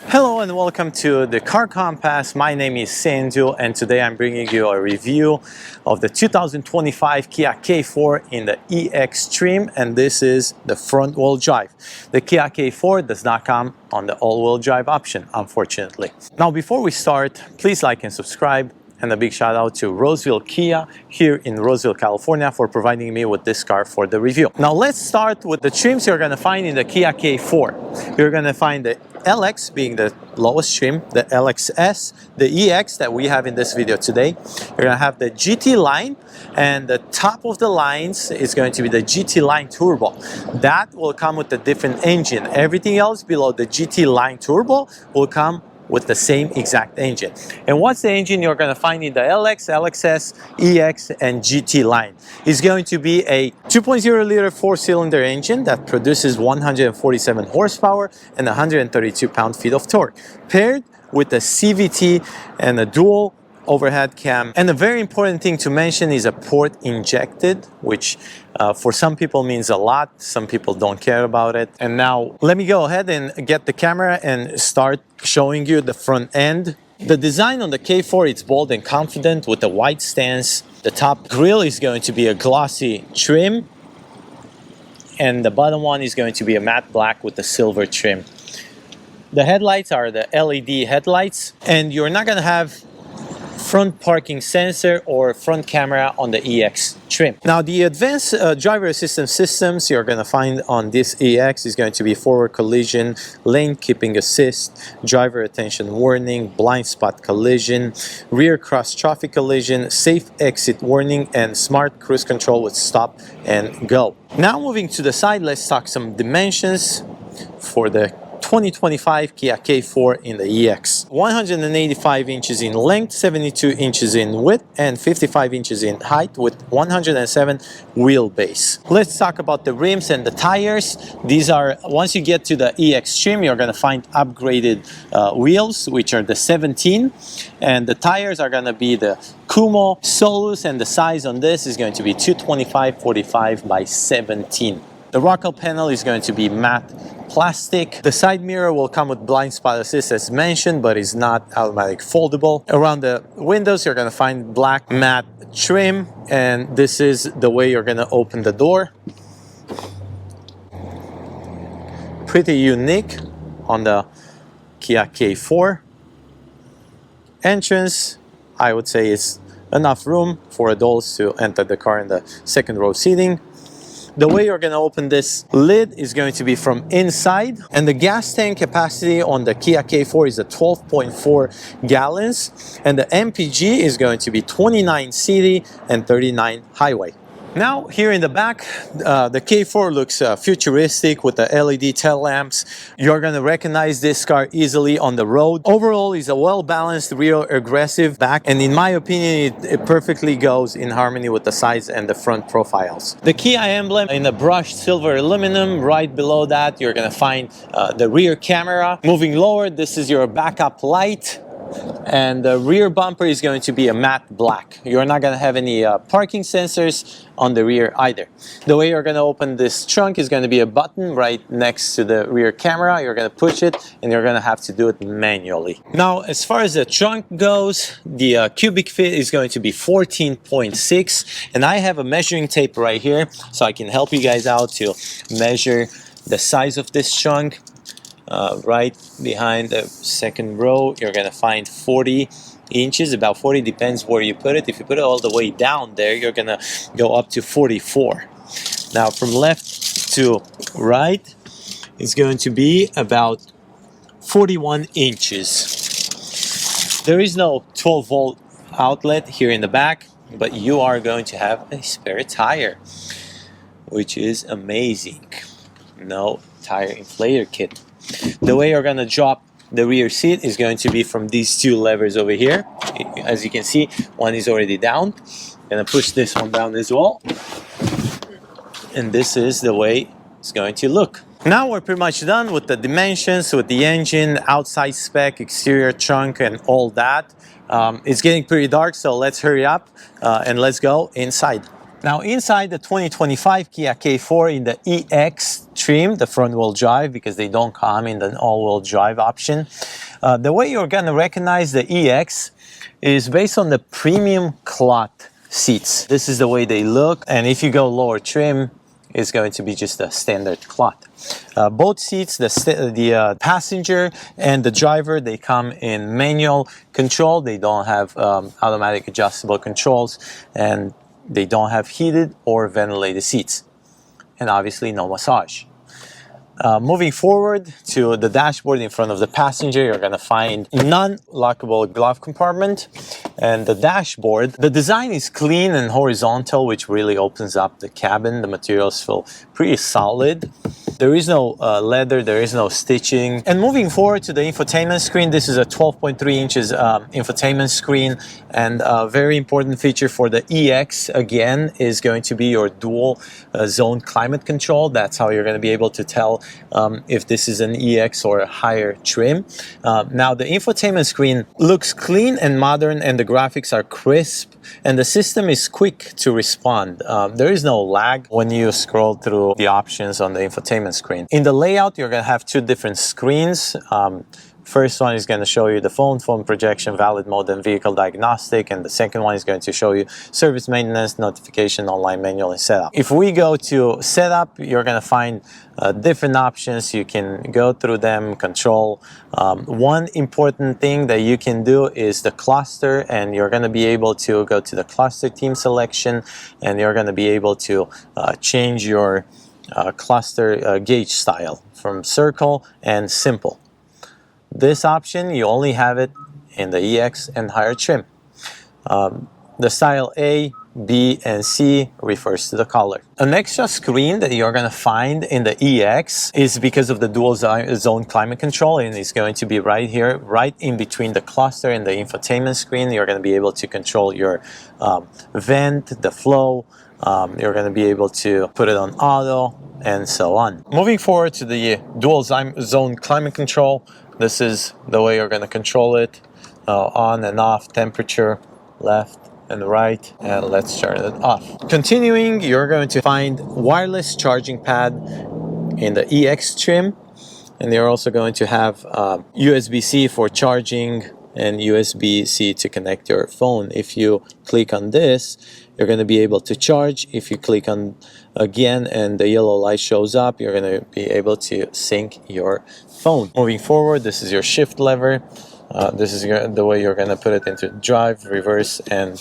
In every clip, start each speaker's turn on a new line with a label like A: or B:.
A: Hello and welcome to the Car Compass. My name is Sanju and today I'm bringing you a review of the 2025 Kia K4 in the EX trim, and this is the front wheel drive. The Kia K4 does not come on the all-wheel drive option, unfortunately. Now before we start, please like and subscribe, and a big shout out to Roseville Kia here in Roseville, California for providing me with this car for the review. Now let's start with the trims you're going to find in the Kia K4. You're going to find the LX being the lowest trim, the LXS, the EX that we have in this video today. You're going to have the GT line, and the top of the lines is going to be the GT line turbo. That will come with a different engine. Everything else below the GT line turbo will come with the same exact engine. And what's the engine you're going to find in the LX, LXS, EX, and GT line? It's going to be a 2.0 liter four-cylinder engine that produces 147 horsepower and 132 pound-feet of torque, paired with a CVT and a dual overhead cam. And a very important thing to mention is a port injected, which for some people means a lot. Some people don't care about it. And now let me go ahead and get the camera and start showing you the front end. The design on the K4, it's bold and confident with a wide stance. The top grille is going to be a glossy trim, and the bottom one is going to be a matte black with a silver trim. The headlights are the LED headlights, and you're not going to have front parking sensor or front camera on the EX trim. Now the advanced driver assistance systems you're going to find on this EX is going to be forward collision, lane keeping assist, driver attention warning, blind spot collision, rear cross traffic collision, safe exit warning, and smart cruise control with stop and go. Now moving to the side, let's talk some dimensions for the 2025 Kia K4 in the EX. 185 inches in length, 72 inches in width, and 55 inches in height with 107 wheelbase. Let's talk about the rims and the tires. These are, once you get to the EX trim, you're going to find upgraded wheels, which are the 17, and the tires are going to be the Kumo Solus, and the size on this is going to be 225/45 by 17. The rocker panel is going to be matte plastic. The side mirror will come with blind spot assist as mentioned, but is not automatic foldable. Around the windows, you're going to find black matte trim, and this is the way you're going to open the door. Pretty unique on the Kia K4. Entrance, I would say, is enough room for adults to enter the car in the second row seating. The way you're going to open this lid is going to be from inside, and the gas tank capacity on the Kia K4 is a 12.4 gallons, and the MPG is going to be 29 city and 39 highway. Now here in the back, the K4 looks futuristic with the LED tail lamps. You're going to recognize this car easily on the road. Overall, it's a well-balanced rear aggressive back, and in my opinion, it perfectly goes in harmony with the sides and the front profiles. The Kia emblem in the brushed silver aluminum. Right below that, you're going to find the rear camera. Moving lower, this is your backup light. And the rear bumper is going to be a matte black. You're not going to have any parking sensors on the rear either. The way you're going to open this trunk is going to be a button right next to the rear camera. You're going to push it, and you're going to have to do it manually. Now, as far as the trunk goes, the cubic feet is going to be 14.6, and I have a measuring tape right here, so I can help you guys out to measure the size of this trunk. Right behind the second row, you're gonna find 40 inches, about 40, depends where you put it. If you put it all the way down there, you're gonna go up to 44. Now from left to right, it's going to be about 41 inches. There is no 12 volt outlet here in the back, but you are going to have a spare tire, which is amazing. No tire inflator kit. The way you're going to drop the rear seat is going to be from these two levers over here. As you can see, one is already down. I'm going to push this one down as well. And this is the way it's going to look. Now we're pretty much done with the dimensions, with the engine, outside spec, exterior trunk, and all that. It's getting pretty dark, so let's hurry up and let's go inside. Now inside the 2025 Kia K4 in the EX trim, the front wheel drive, because they don't come in the all-wheel drive option. The way you're gonna recognize the EX is based on the premium cloth seats. This is the way they look, and if you go lower trim, it's going to be just a standard cloth. Both seats, the passenger and the driver, they come in manual control. They don't have automatic adjustable controls, and they don't have heated or ventilated seats, and obviously no massage. Moving forward to the dashboard in front of the passenger, you're gonna find non-lockable glove compartment. And the dashboard, the design is clean and horizontal, which really opens up the cabin. The materials feel pretty solid. There is no leather, there is no stitching. And moving forward to the infotainment screen, this is a 12.3 inches infotainment screen. And a very important feature for the EX, again, is going to be your dual zone climate control. That's how you're gonna be able to tell if this is an EX or a higher trim. Now the infotainment screen looks clean and modern, and the graphics are crisp, and the system is quick to respond. There is no lag when you scroll through the options on the infotainment screen. In the layout, you're gonna have two different screens. First one is going to show you the phone projection, valid mode, and vehicle diagnostic. And the second one is going to show you service maintenance, notification, online manual, and setup. If we go to setup, you're going to find different options. You can go through them, control. One important thing that you can do is the cluster, and you're going to be able to go to the cluster team selection, and you're going to be able to change your cluster gauge style from circle and simple. This option, you only have it in the EX and higher trim. The style A, B, and C refers to the color. An extra screen that you're going to find in the EX is because of the dual zone climate control, and it's going to be right here, right in between the cluster and the infotainment screen. You're going to be able to control your vent, the flow. You're going to be able to put it on auto, and so on. Moving forward to the dual zone climate control, this is the way you're going to control it. On and off, temperature, left and right, and let's turn it off. Continuing, you're going to find wireless charging pad in the EX trim, and they're also going to have USB-C for charging and USB-C to connect your phone. If you click on this, you're going to be able to charge. If you click on again and the yellow light shows up, you're going to be able to sync your phone. Moving forward, this is your shift lever. This is the way you're going to put it into drive, reverse, and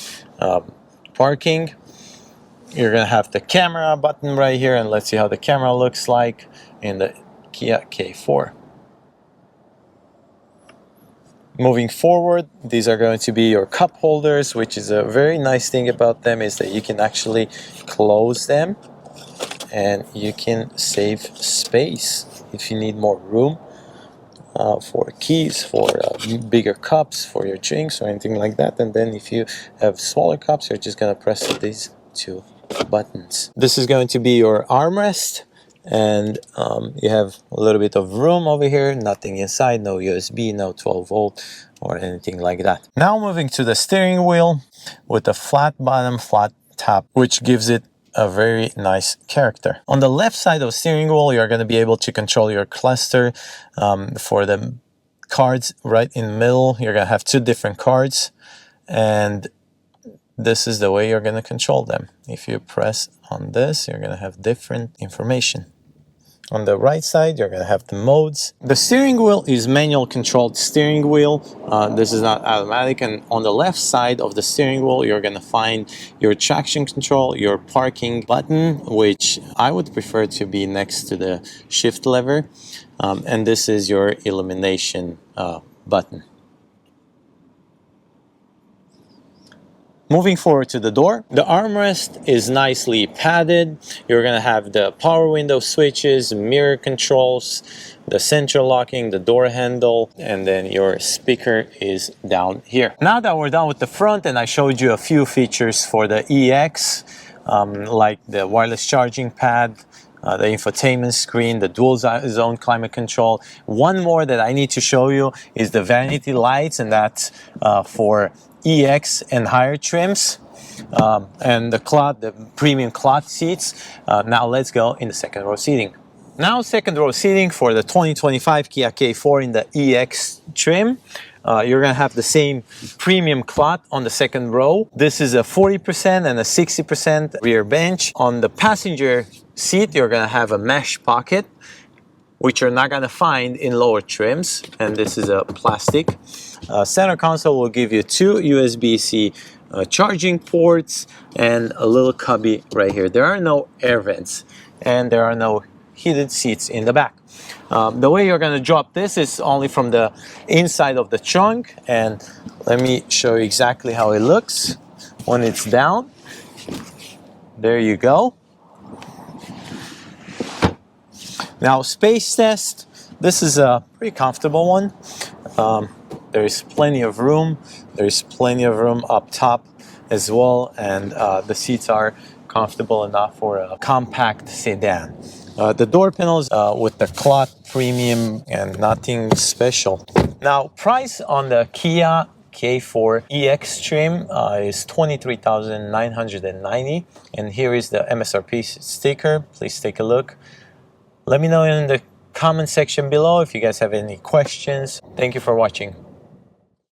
A: parking. You're going to have the camera button right here, and let's see how the camera looks like in the Kia K4. Moving forward, these are going to be your cup holders, which is a very nice thing about them is that you can actually close them and you can save space if you need more room for keys, for bigger cups, for your drinks or anything like that. And then if you have smaller cups, you're just going to press these two buttons. This is going to be your armrest. And you have a little bit of room over here, nothing inside, no USB, no 12 volt or anything like that. Now moving to the steering wheel with a flat bottom, flat top, which gives it a very nice character. On the left side of the steering wheel, you're going to be able to control your cluster for the cards right in the middle. You're going to have two different cards, and this is the way you're going to control them. If you press on this, you're going to have different information. On the right side, you're going to have the modes. The steering wheel is manual controlled steering wheel. This is not automatic. And on the left side of the steering wheel, you're going to find your traction control, your parking button, which I would prefer to be next to the shift lever. And this is your illumination button. Moving forward to the door, the armrest is nicely padded. You're going to have the power window switches, mirror controls, the central locking, the door handle, and then your speaker is down here. Now that we're done with the front and I showed you a few features for the EX, like the wireless charging pad, the infotainment screen, the dual zone climate control. One more that I need to show you is the vanity lights, and that's for EX and higher trims. And the premium cloth seats. Now let's go in the second row seating. Now second row seating for the 2025 Kia K4 in the EX trim. You're gonna have the same premium cloth on the second row. This is a 40% and a 60% rear bench. On the passenger seat, you're gonna have a mesh pocket, which you're not gonna find in lower trims, and this is a plastic. Center console will give you two USB-C charging ports and a little cubby right here. There are no air vents and there are no heated seats in the back. The way you're gonna drop this is only from the inside of the trunk, and let me show you exactly how it looks when it's down. There you go. Now, space test, this is a pretty comfortable one. There is plenty of room. There's plenty of room up top as well, and the seats are comfortable enough for a compact sedan. The door panels with the cloth premium and nothing special. Now, price on the Kia K4 EX trim is $23,990, and here is the MSRP sticker. Please take a look. Let me know in the comment section below if you guys have any questions. Thank you for watching.